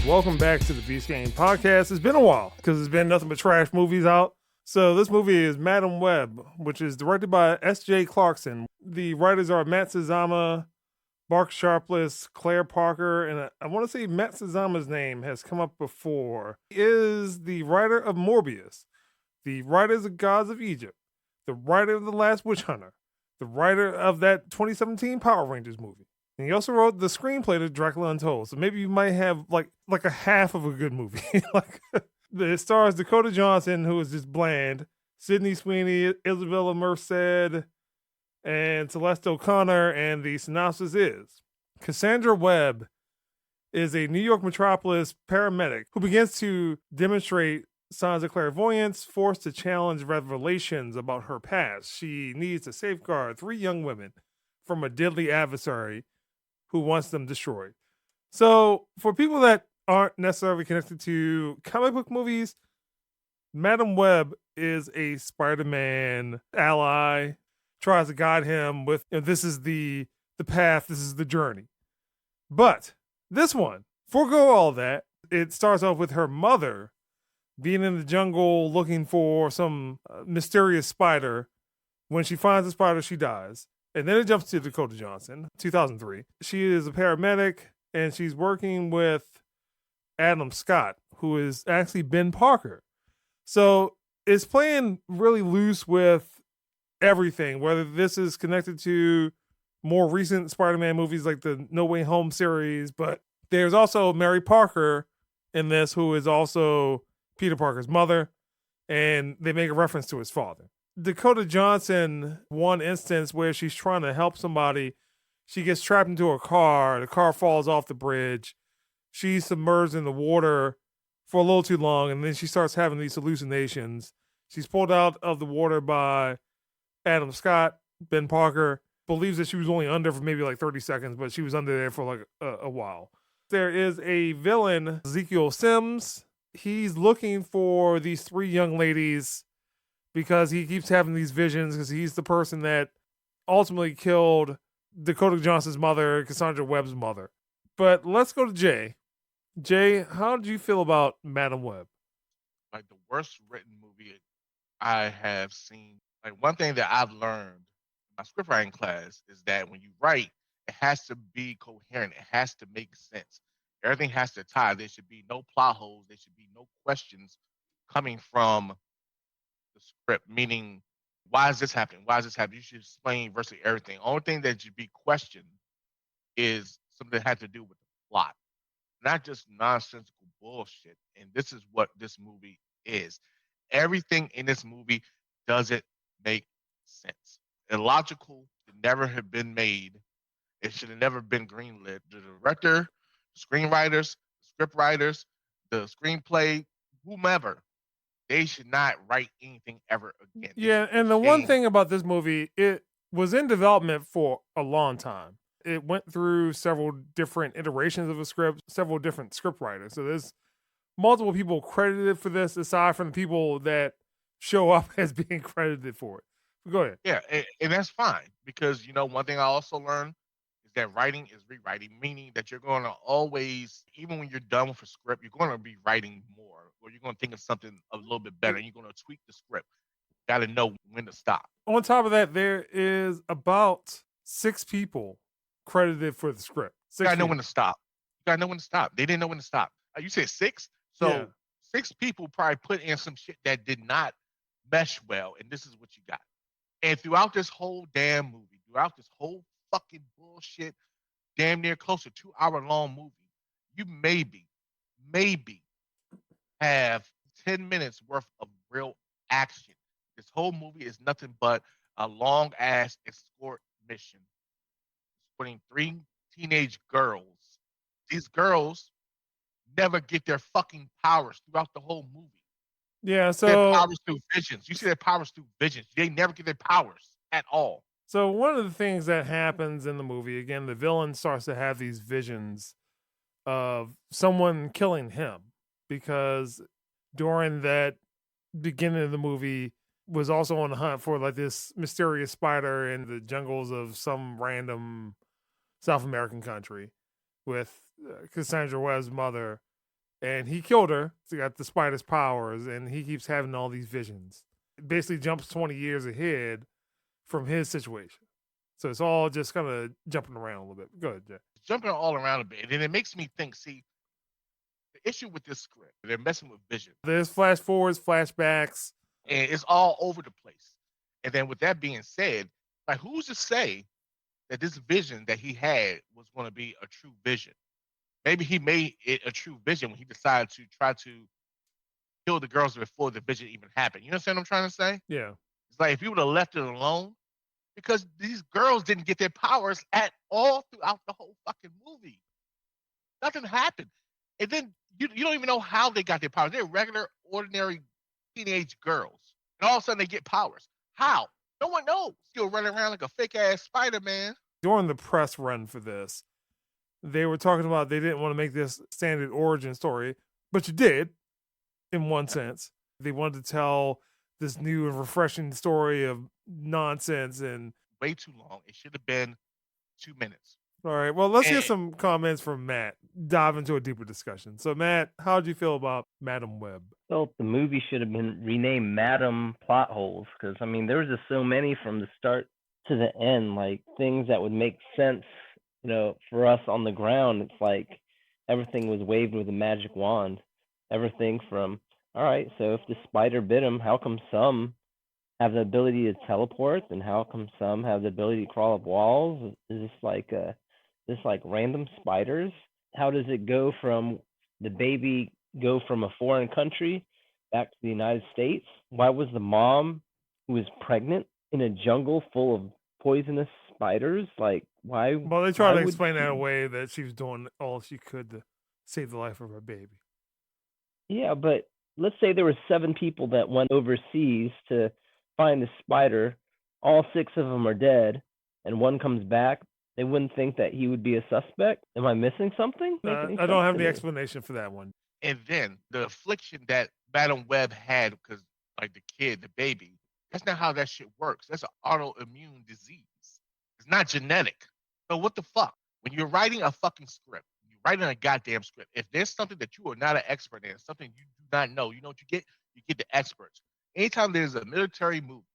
Welcome back to the Beast Game Podcast. It's been a while because there's been nothing but trash movies out. So this movie is Madam Web, which is directed by S.J. Clarkson. The writers are Matt Sazama, Mark Sharpless, Claire Parker, and I want to say Matt Sazama's name has come up before. He is the writer of Morbius, the writers of Gods of Egypt, the writer of The Last Witch Hunter, the writer of that 2017 Power Rangers movie. And he also wrote the screenplay to Dracula Untold. So maybe you might have like a half of a good movie. It stars Dakota Johnson, who is just bland, Sydney Sweeney, Isabella Merced, and Celeste O'Connor. And the synopsis is Cassandra Webb is a New York metropolis paramedic who begins to demonstrate signs of clairvoyance, forced to challenge revelations about her past. She needs to safeguard 3 young women from a deadly adversary who wants them destroyed. So, for people that aren't necessarily connected to comic book movies, Madam Web is a Spider-Man ally, tries to guide him with, this is the path, this is the journey. But this one, forego all that. It starts off with her mother being in the jungle looking for some mysterious spider. When she finds the spider, she dies. And then it jumps to Dakota Johnson, 2003. She is a paramedic, and she's working with Adam Scott, who is actually Ben Parker. So it's playing really loose with everything, whether this is connected to more recent Spider-Man movies like the No Way Home series, but there's also Mary Parker in this, who is also Peter Parker's mother, and they make a reference to his father. Dakota Johnson, one instance where she's trying to help somebody, she gets trapped into a car. The car falls off the bridge. She's submerged in the water for a little too long, and then she starts having these hallucinations. She's pulled out of the water by Adam Scott. Ben Parker believes that she was only under for maybe like 30 seconds, but she was under there for like a while. There is a villain, Ezekiel Sims. He's looking for these 3 young ladies because he keeps having these visions, because he's the person that ultimately killed Dakota Johnson's mother, Cassandra Webb's mother. But let's go to Jay. Jay, how did you feel about Madam Web? Like the worst written movie I have seen. Like one thing that I've learned in my scriptwriting class is that when you write, it has to be coherent. It has to make sense. Everything has to tie. There should be no plot holes. There should be no questions coming from the script, meaning, why is this happening? Why is this happening? You should explain virtually everything. Only thing that should be questioned is something that had to do with the plot, not just nonsensical bullshit. And this is what this movie is. Everything in this movie doesn't make sense. Illogical should never have been made. It should have never been greenlit. The director, the screenwriters, the script writers, the screenplay, whomever, they should not write anything ever again. Yeah, and the one thing about this movie, it was in development for a long time. It went through several different iterations of a script, several different script writers. So there's multiple people credited for this, aside from the people that show up as being credited for it. Go ahead. Yeah, and that's fine, because one thing I also learned is that writing is rewriting, meaning that you're going to always, even when you're done with a script, you're going to be writing more, or you're going to think of something a little bit better, and you're going to tweak the script. Got to know when to stop. On top of that, there is about 6 people credited for the script. You got to know when to stop. You got to know when to stop. They didn't know when to stop. You said 6? So Yeah. 6 people probably put in some shit that did not mesh well, and this is what you got. And throughout this whole damn movie, throughout this whole fucking bullshit, damn near close to 2-hour-long movie, you maybe have 10 minutes worth of real action. This whole movie is nothing but a long-ass escort mission. Escorting 3 teenage girls. These girls never get their fucking powers throughout the whole movie. Yeah, so their powers through visions. You see their powers through visions. They never get their powers at all. So one of the things that happens in the movie, again, the villain starts to have these visions of someone killing him, because during that beginning of the movie was also on the hunt for like this mysterious spider in the jungles of some random South American country with Cassandra Webb's mother and he killed her. So he got the spider's powers, and he keeps having all these visions. It basically jumps 20 years ahead from his situation. So it's all just kind of jumping around a little bit. Go ahead, Jay. Jumping all around a bit. And then it makes me think, see, the issue with this script, they're messing with vision. There's flash forwards, flashbacks. And it's all over the place. And then with that being said, like, who's to say that this vision that he had was going to be a true vision? Maybe he made it a true vision when he decided to try to kill the girls before the vision even happened. You understand what I'm trying to say? Yeah. It's like if he would have left it alone, because these girls didn't get their powers at all throughout the whole fucking movie. Nothing happened. And then you don't even know how they got their powers. They're regular, ordinary teenage girls. And all of a sudden they get powers. How? No one knows. Still running around like a fake-ass Spiderman. During the press run for this, they were talking about they didn't want to make this standard origin story, but you did, in one sense. They wanted to tell this new and refreshing story of nonsense and way too long. It should have been 2 minutes. All right. Well, let's get some comments from Matt. Dive into a deeper discussion. So, Matt, how did you feel about Madam Web? Well, the movie should have been renamed Madam Plot Holes, because I mean there was just so many from the start to the end, like things that would make sense, you know, for us on the ground. It's like everything was waved with a magic wand. Everything from, all right, so if the spider bit him, how come some have the ability to teleport, and how come some have the ability to crawl up walls? Is this like random spiders? How does it go from the baby go from a foreign country back to the United States? Why was the mom who was pregnant in a jungle full of poisonous spiders? Like, why? Well, they try to explain that away that she was doing all she could to save the life of her baby. Yeah, but let's say there were 7 people that went overseas to find the spider. All 6 of them are dead, and one comes back. They wouldn't think that he would be a suspect. Am I missing something? I don't have the explanation for that one. And then the affliction that Madam Web had, because like the kid, the baby, that's not how that shit works. That's an autoimmune disease. It's not genetic. So what the fuck? When you're writing a fucking script, you're writing a goddamn script. If there's something that you are not an expert in, something you do not know, you know what you get? You get the experts. Anytime there's a military movie,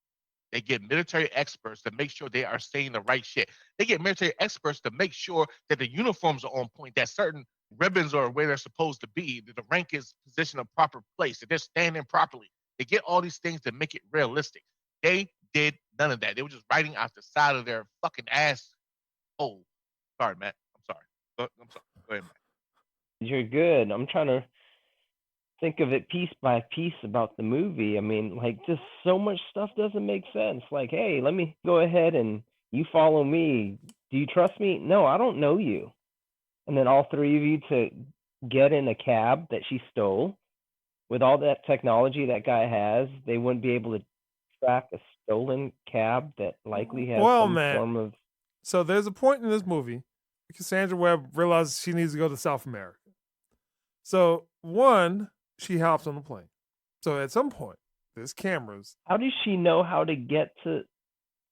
they get military experts to make sure they are saying the right shit. They get military experts to make sure that the uniforms are on point, that certain ribbons are where they're supposed to be, that the rank is positioned in a proper place, that they're standing properly. They get all these things to make it realistic. They did none of that. They were just writing out the side of their fucking ass. Oh, sorry, Matt. I'm sorry. I'm sorry. Go ahead, Matt. You're good. I'm trying to think of it piece by piece about the movie. I mean, like, just so much stuff doesn't make sense. Like, hey, let me go ahead and you follow me. Do you trust me? No, I don't know you. And then all 3 of you to get in a cab that she stole. With all that technology that guy has, they wouldn't be able to track a stolen cab that likely has some form of... So there's a point in this movie, Cassandra Webb realizes she needs to go to South America. So, one, she hops on the plane. So at some point, there's cameras. How does she know how to get to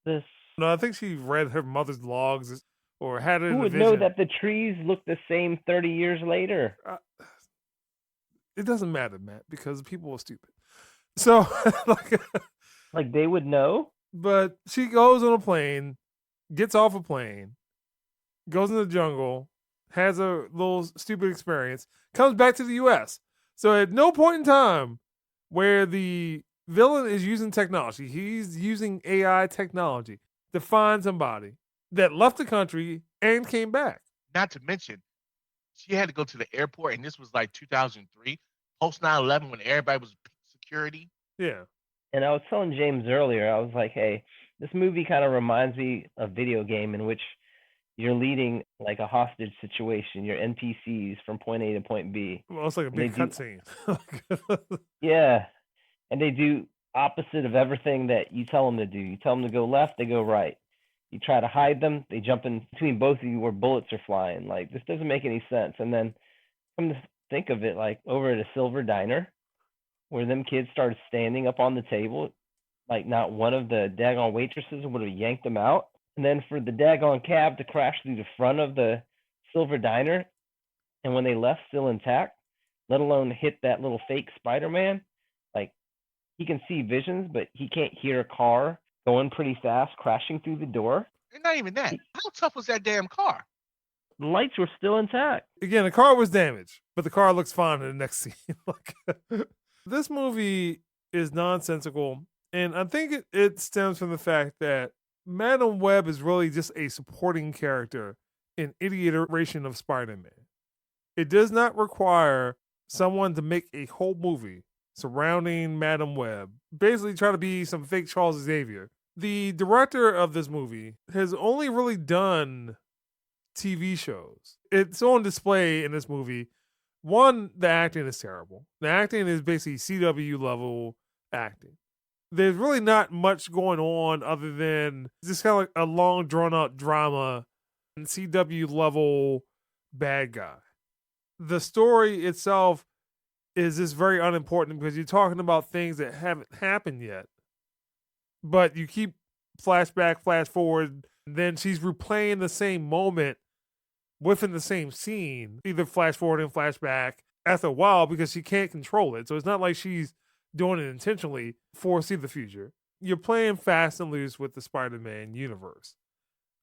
this? No, I think she read her mother's logs or had it. Who would know that the trees look the same 30 years later? It doesn't matter, Matt, because people are stupid. So, like they would know? But she goes on a plane, gets off a plane, goes in the jungle, has a little stupid experience, comes back to the U.S. So at no point in time where the villain is using technology, he's using AI technology to find somebody that left the country and came back. Not to mention, she had to go to the airport, and this was like 2003, post 9/11, when everybody was security. Yeah. And I was telling James earlier, I was like, hey, this movie kind of reminds me of a video game in which you're leading like a hostage situation, your NPCs from point A to point B. Well, it's like a big cutscene. Yeah. And they do opposite of everything that you tell them to do. You tell them to go left, they go right. You try to hide them, they jump in between both of you where bullets are flying. Like, this doesn't make any sense. And then come to think of it, like over at a Silver Diner, where them kids started standing up on the table, like not one of the daggone waitresses would have yanked them out. And then for the daggone cab to crash through the front of the Silver Diner, and when they left still intact, let alone hit that little fake Spider-Man. Like, he can see visions, but he can't hear a car going pretty fast crashing through the door. And not even that. How tough was that damn car? The lights were still intact. Again, the car was damaged, but the car looks fine in the next scene. This movie is nonsensical, and I think it stems from the fact that Madam Web is really just a supporting character in any iteration of Spider-Man. It does not require someone to make a whole movie surrounding Madam Web, basically try to be some fake Charles Xavier. The director of this movie has only really done TV shows. It's on display in this movie. One, the acting is terrible. The acting is basically CW level acting. There's really not much going on other than just kind of like a long drawn out drama and CW level bad guy. The story itself is just very unimportant because you're talking about things that haven't happened yet. But you keep flashback, flash forward, then she's replaying the same moment within the same scene, either flash forward and flashback after a while because she can't control it. So it's not like she's doing it intentionally foresee the future. You're playing fast and loose with the Spider-Man universe.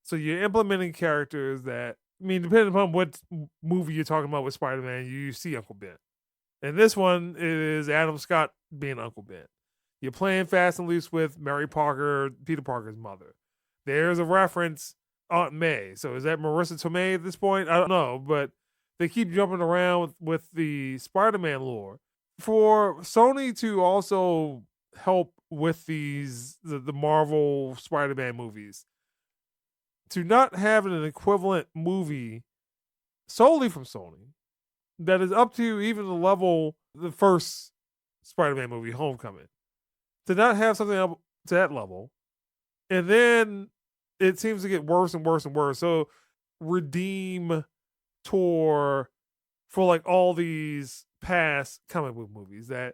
So you're implementing characters that, I mean, depending upon what movie you're talking about with Spider-Man, you see Uncle Ben. And this one is Adam Scott being Uncle Ben. You're playing fast and loose with Mary Parker, Peter Parker's mother. There's a reference, Aunt May. So is that Marissa Tomei at this point? I don't know, but they keep jumping around with the Spider-Man lore. For Sony to also help with the Marvel Spider-Man movies, to not have an equivalent movie solely from Sony that is up to even the level the first Spider-Man movie, Homecoming, to not have something up to that level, and then it seems to get worse and worse and worse. So Redeem tour for like all these past comic book movies that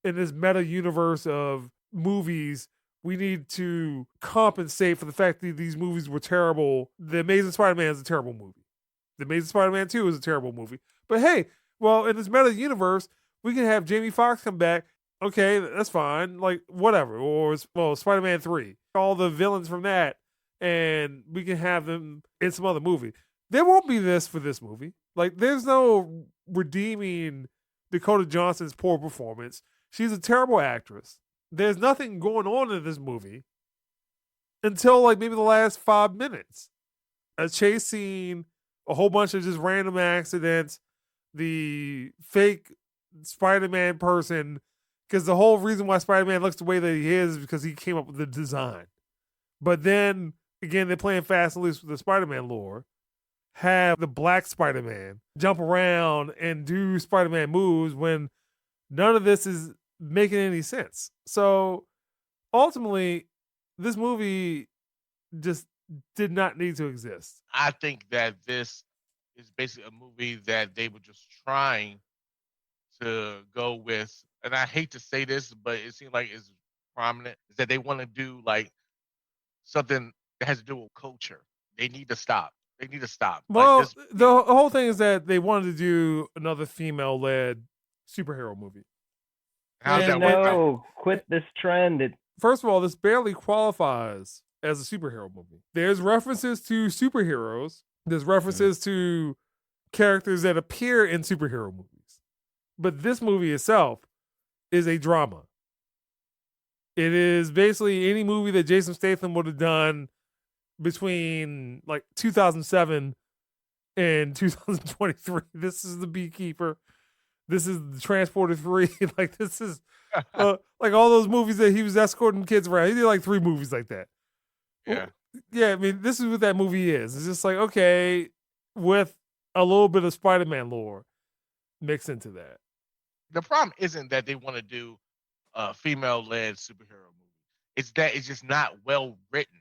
in this meta universe of movies, we need to compensate for the fact that these movies were terrible. The Amazing Spider-Man is a terrible movie. The Amazing Spider-Man 2 is a terrible movie. But hey, well, in this meta universe, we can have Jamie Foxx come back. Okay, that's fine. Like, whatever. Or, well, Spider-Man 3. All the villains from that. And we can have them in some other movie. There won't be this for this movie. Like, there's no redeeming Dakota Johnson's poor performance. She's a terrible actress. There's nothing going on in this movie until like maybe the last 5 minutes. A chase scene, a whole bunch of just random accidents, the fake Spider-Man person, because the whole reason why Spider-Man looks the way that he is because he came up with the design. But then, again, they're playing fast and loose with the Spider-Man lore. Have the black Spider-Man jump around and do Spider-Man moves when none of this is making any sense. So ultimately, this movie just did not need to exist. I think that this is basically a movie that they were just trying to go with, and I hate to say this, but it seems like it's prominent, is that they want to do like something that has to do with culture. They need to stop. They need to stop. Well, like the whole thing is that they wanted to do another female-led superhero movie. How's that work out? No, quit this trend. First of all, this barely qualifies as a superhero movie. There's references to superheroes. There's references to characters that appear in superhero movies. But this movie itself is a drama. It is basically any movie that Jason Statham would have done between like 2007 and 2023. This is The Beekeeper. This is The Transporter 3. Like, this is like all those movies that he was escorting kids around. He did like 3 movies like that. Yeah. Yeah, I mean, this is what that movie is. It's just like, okay, with a little bit of Spider-Man lore mixed into that. The problem isn't that they want to do a female-led superhero movie. It's that it's just not well written.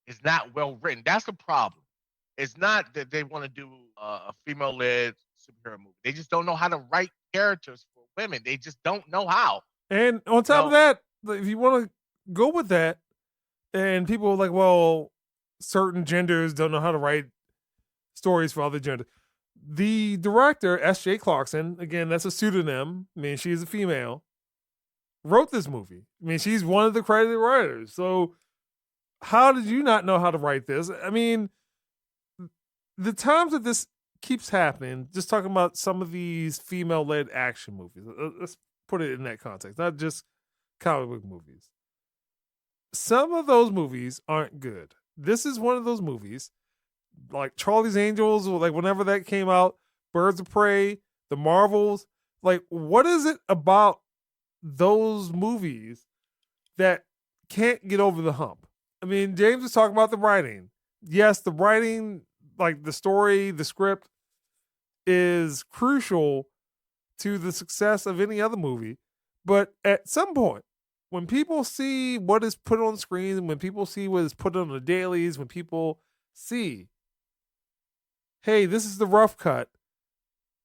It's not well written. That's the problem. It's not that they want to do a female-led superhero movie. They just don't know how to write characters for women. They just don't know how. And on top of that, if you want to go with that, and people are like, well, certain genders don't know how to write stories for other genders. The director, S.J. Clarkson, again, that's a pseudonym. I mean, she's a female, wrote this movie. I mean, she's one of the credited writers. So how did you not know how to write this? I mean, the times that this keeps happening, just talking about some of these female-led action movies. Let's put it in that context, not just comic book movies. Some of those movies aren't good. This is one of those movies, like Charlie's Angels, or like whenever that came out, Birds of Prey, The Marvels. Like, what is it about those movies that can't get over the hump? I mean, James was talking about the writing. Yes, the writing, like the story, the script, is crucial to the success of any other movie. But at some point, when people see what is put on screen, when people see what is put on the dailies, when people see, hey, this is the rough cut,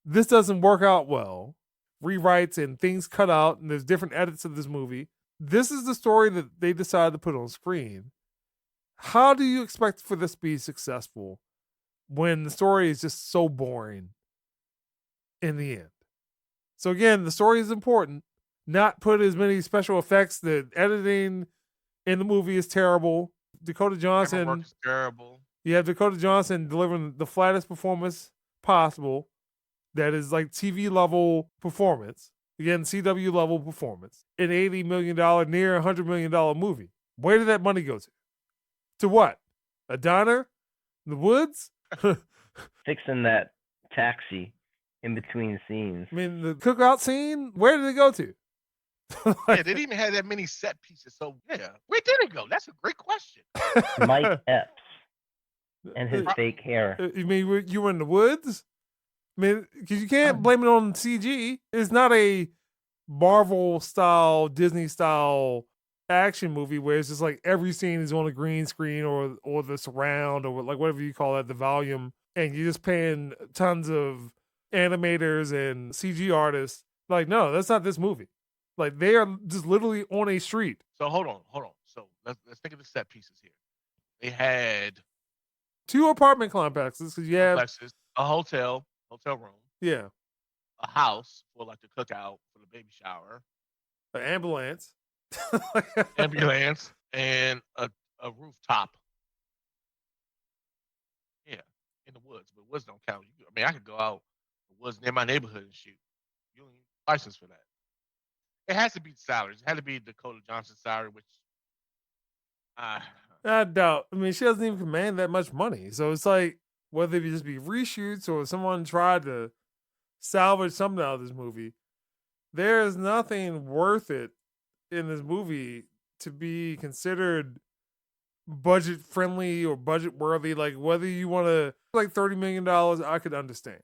this doesn't work out well, rewrites and things cut out, and there's different edits of this movie, this is the story that they decided to put on screen. How do you expect for this to be successful when the story is just so boring in the end? So again, the story is important. Not put as many special effects. The editing in the movie is terrible. Dakota Johnson Camera work is terrible. You have Dakota Johnson delivering the flattest performance possible. That is like TV level performance. Again, CW level performance. An $80 million, near $100 million movie. Where did that money go to? To what? A diner? The woods? Fixing that taxi in between scenes. I mean, the cookout scene, where did it go to? Yeah, they didn't even have that many set pieces. So, yeah, where did it go? That's a great question. Mike Epps and his fake hair. You mean you were in the woods? I mean, because you can't blame it on CG. It's not a Marvel-style, Disney-style action movie where it's just like every scene is on a green screen or the surround or like whatever you call it, the volume, and you're just paying tons of animators and CG artists. Like, no, that's not this movie. Like, they are just literally on a street. So hold on. So let's think of the set pieces here. They had 2 apartment complexes because you have a hotel room, yeah, a house for like the cookout for the baby shower, an ambulance, and a rooftop. Yeah, in the woods, but woods don't count. I mean, I could go out the woods near my neighborhood and shoot. You don't need a license for that. It has to be salaries. It had to be Dakota Johnson's salary, which I doubt. I mean, she doesn't even command that much money. So it's like, whether it just be reshoots or someone tried to salvage something out of this movie, there is nothing worth it in this movie to be considered budget friendly or budget worthy. Like, whether you want to, like $30 million, I could understand.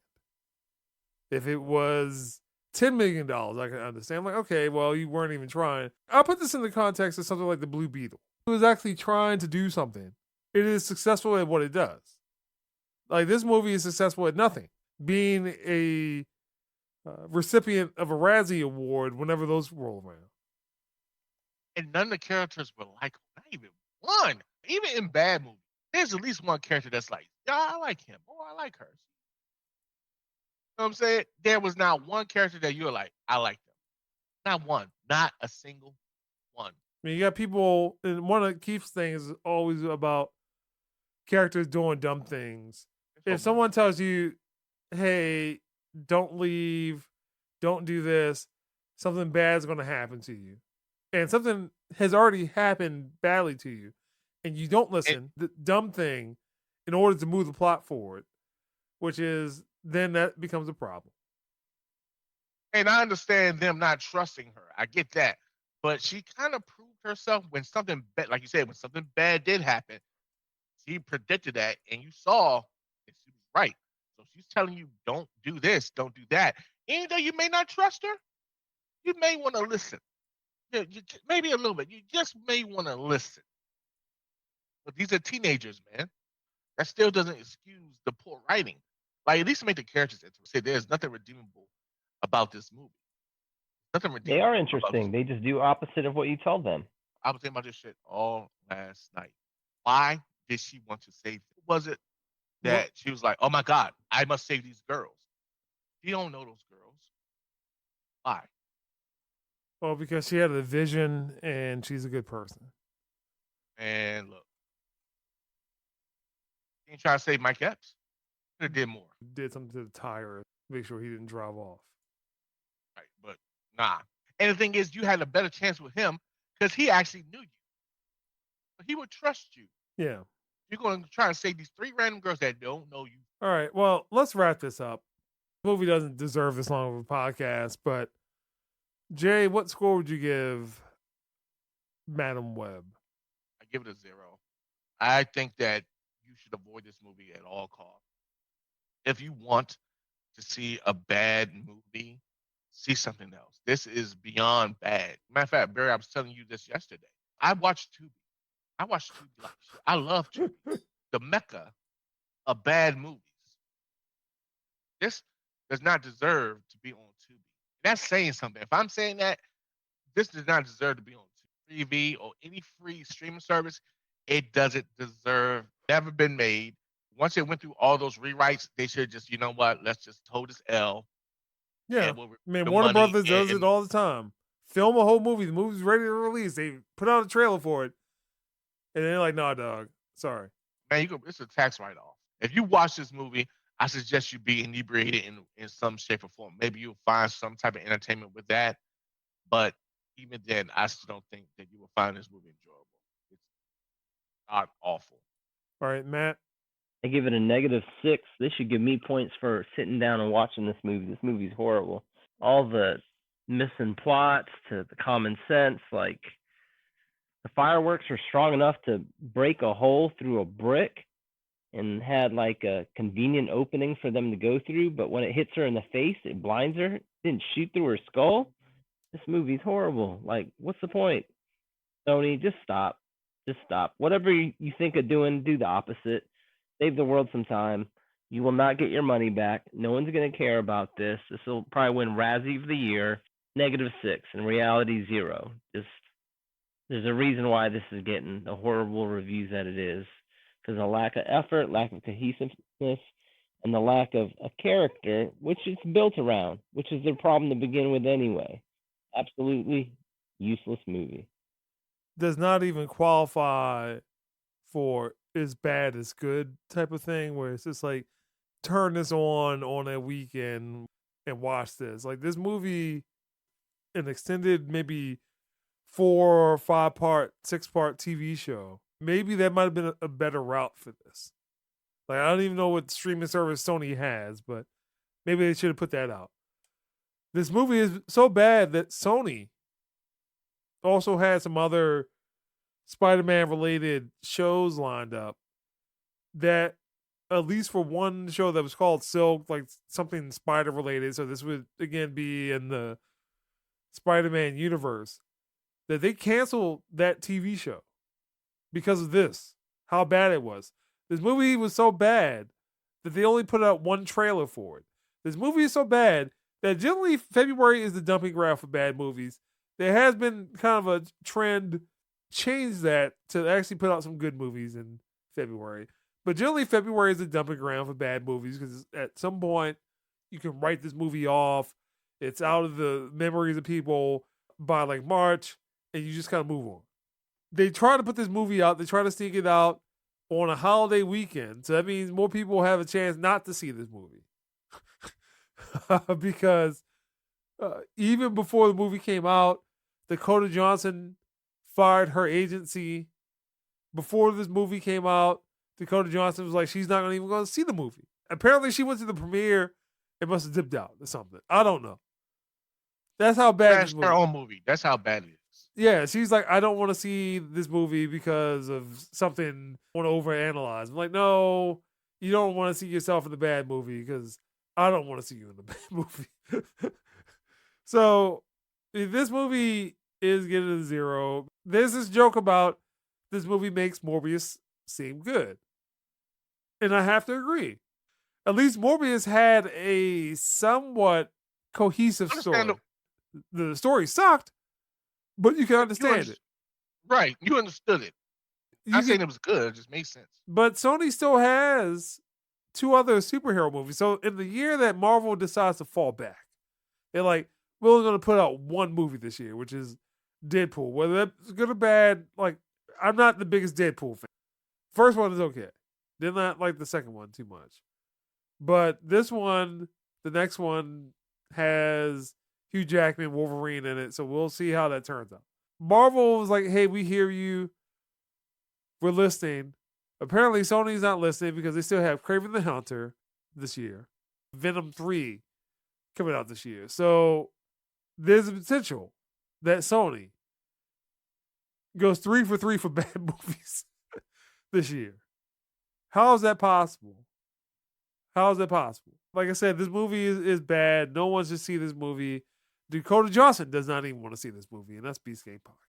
If it was $10 million, I can understand. I'm like, okay, well, you weren't even trying. I'll put this in the context of something like the Blue Beetle. It was actually trying to do something. It is successful at what it does. Like, this movie is successful at nothing. Being a recipient of a Razzie Award whenever those roll around. And none of the characters were like, not even one. Even in bad movies, there's at least one character that's like, yeah, I like him. Oh, I like her. You know what I'm saying? There was not one character that you were like, I like them. Not one. Not a single one. I mean, you got people, and one of Keith's things is always about characters doing dumb things. If someone tells you, hey, don't leave, don't do this, something bad is going to happen to you. And something has already happened badly to you, and you don't listen, the dumb thing, in order to move the plot forward, which is, then that becomes a problem. And I understand them not trusting her. I get that. But she kind of proved herself when something bad, like you said, when something bad did happen, she predicted that, and you saw that she was right. So she's telling you, don't do this, don't do that. Even though you may not trust her, you may want to listen. Maybe a little bit. You just may want to listen. But these are teenagers, man. That still doesn't excuse the poor writing. Like, at least make the characters interesting. There's nothing redeemable about this movie. Nothing redeemable. They are interesting. They just do opposite of what you told them. I was thinking about this shit all last night. Why did she want to save them? Was it that she was like, oh my God, I must save these girls. He don't know those girls. Why? Well, because she had a vision and she's a good person. And look, he ain't trying to save Mike Epps. Could have did more. Did something to the tire, make sure he didn't drive off. Right, but nah. And the thing is, you had a better chance with him because he actually knew you. He would trust you. Yeah. You're going to try to save these 3 random girls that don't know you. All right. Well, let's wrap this up. The movie doesn't deserve this long of a podcast, but Jay, what score would you give Madam Web? I give it a 0. I think that you should avoid this movie at all costs. If you want to see a bad movie, see something else. This is beyond bad. Matter of fact, Barry, I was telling you this yesterday. I watched Tubi. Like shit. I love Tubi. The mecca of bad movies. This does not deserve to be on Tubi. That's saying something. If I'm saying that, this does not deserve to be on TV or any free streaming service. It doesn't deserve. Never been made. Once it went through all those rewrites, they should just, you know what? Let's just hold this L. Yeah. I mean, Warner Brothers does it all the time. Film a whole movie. The movie's ready to release. They put out a trailer for it. And they're like, nah, dog. Sorry. Man, it's a tax write-off. If you watch this movie, I suggest you be inebriated in some shape or form. Maybe you'll find some type of entertainment with that. But even then, I still don't think that you will find this movie enjoyable. It's not awful. All right, Matt. I give it a -6. They should give me points for sitting down and watching this movie. This movie's horrible. All the missing plots to the common sense, like the fireworks were strong enough to break a hole through a brick and had like a convenient opening for them to go through, but when it hits her in the face, it blinds her. It didn't shoot through her skull. This movie's horrible. Like, what's the point? Sony, just stop. Just stop. Whatever you think of doing, do the opposite. Save the world some time. You will not get your money back. No one's going to care about this. This will probably win Razzie of the Year. -6. In reality, 0. Just there's a reason why this is getting the horrible reviews that it is. Because of lack of effort, lack of cohesiveness, and the lack of a character, which it's built around, which is their problem to begin with anyway. Absolutely useless movie. Does not even qualify for as bad as good type of thing, where it's just like, turn this on a weekend and watch this. Like, this movie, an extended maybe 4 or 5 part, 6-part TV show. Maybe that might have been a better route for this. Like, I don't even know what streaming service Sony has, but maybe they should have put that out. This movie is so bad that Sony also had some other Spider-Man related shows lined up that, at least for one show that was called Silk, like something spider related, so this would again be in the Spider-Man universe, that they canceled that TV show because of this, how bad it was. This movie was so bad that they only put out one trailer for it. This movie is so bad that generally February is the dumping ground for bad movies. There has been kind of a trend, change that to actually put out some good movies in February. But generally February is the dumping ground for bad movies because at some point you can write this movie off. It's out of the memories of people by like March, and you just kind of move on. They try to put this movie out. They try to sneak it out on a holiday weekend. So that means more people have a chance not to see this movie. Because even before the movie came out, Dakota Johnson fired her agency. Before this movie came out, Dakota Johnson was like, she's not even going to see the movie. Apparently, she went to the premiere and must have dipped out or something. I don't know. That's how bad That's her own movie. That's how bad it is. Yeah, she's like, I don't want to see this movie because of something I want to overanalyze. I'm like, no, you don't want to see yourself in the bad movie because I don't want to see you in the bad movie. So this movie is getting a 0. There's this joke about this movie makes Morbius seem good. And I have to agree. At least Morbius had a somewhat cohesive story. The story sucked, but you can understand it. Right. You understood it. I'm not saying it was good. It just made sense. But Sony still has 2 other superhero movies. So in the year that Marvel decides to fall back, they're like, we're only going to put out 1 movie this year, which is Deadpool. Whether that's good or bad, like, I'm not the biggest Deadpool fan. First one is okay. Did not like the second one too much. But this one, the next one, has Hugh Jackman, Wolverine in it, so we'll see how that turns out. Marvel was like, hey, we hear you. We're listening. Apparently, Sony's not listening because they still have Kraven the Hunter this year. Venom 3 coming out this year. So there's a potential that Sony goes 3 for 3 for bad movies this year. How is that possible? How is that possible? Like I said, this movie is bad. No one should see this movie. Dakota Johnson does not even want to see this movie, and that's Beast Game Podcast.